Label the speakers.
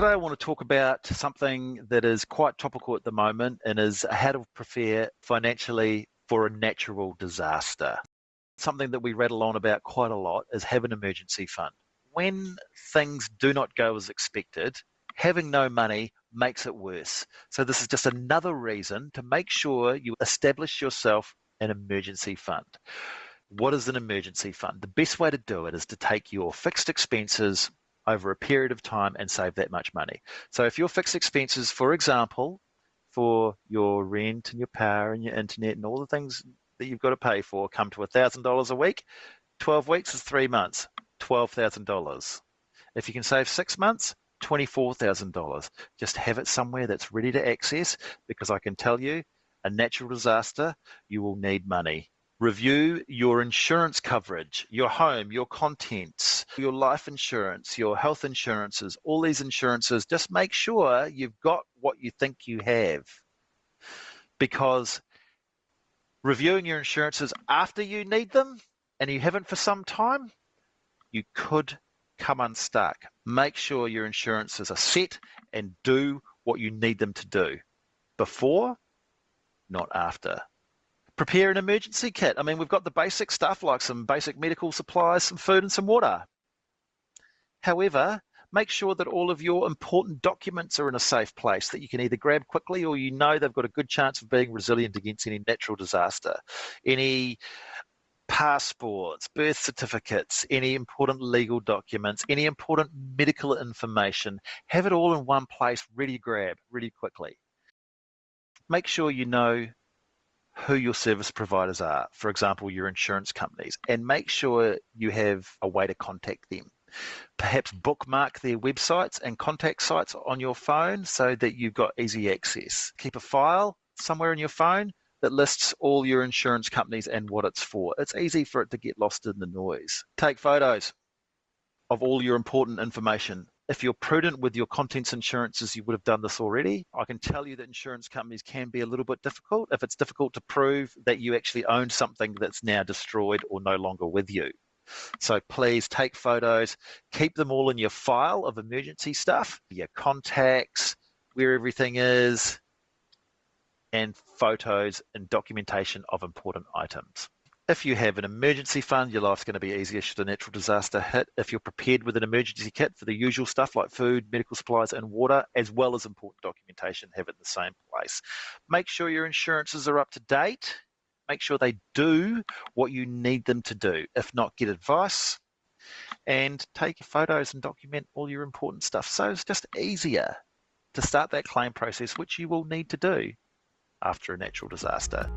Speaker 1: Today I want to talk about something that is quite topical at the moment and is how to prepare financially for a natural disaster. Something that we rattle on about quite a lot is have an emergency fund. When things do not go as expected, having no money makes it worse. So this is just another reason to make sure you establish yourself an emergency fund. What is an emergency fund? The best way to do it is to take your fixed expenses over a period of time and save that much money. So if your fixed expenses, for example, for your rent and your power and your internet and all the things that you've got to pay for come to $1,000 a week, 12 weeks is 3 months, $12,000. If you can save 6 months, $24,000. Just have it somewhere that's ready to access, because I can tell you, a natural disaster, you will need money. Review your insurance coverage, your home, your contents, your life insurance, your health insurances, all these insurances. Just make sure you've got what you think you have. Because reviewing your insurances after you need them and you haven't for some time, you could come unstuck. Make sure your insurances are set and do what you need them to do. Before, not after. Prepare an emergency kit. I mean, we've got the basic stuff like some basic medical supplies, some food and some water. However, make sure that all of your important documents are in a safe place that you can either grab quickly or you know they've got a good chance of being resilient against any natural disaster. Any passports, birth certificates, any important legal documents, any important medical information, have it all in one place, ready to grab, really quickly. Make sure you know who your service providers are, for example, your insurance companies, and make sure you have a way to contact them. Perhaps bookmark their websites and contact sites on your phone so that you've got easy access. Keep a file somewhere in your phone that lists all your insurance companies and what it's for. It's easy for it to get lost in the noise. Take photos of all your important information. If you're prudent with your contents insurances, you would have done this already. I can tell you that insurance companies can be a little bit difficult if it's difficult to prove that you actually owned something that's now destroyed or no longer with you. So please take photos, keep them all in your file of emergency stuff, your contacts, where everything is, and photos and documentation of important items. If you have an emergency fund, your life's going to be easier should a natural disaster hit. If you're prepared with an emergency kit for the usual stuff like food, medical supplies and water, as well as important documentation, have it in the same place. Make sure your insurances are up to date. Make sure they do what you need them to do. If not, get advice and take photos and document all your important stuff. So it's just easier to start that claim process, which you will need to do after a natural disaster.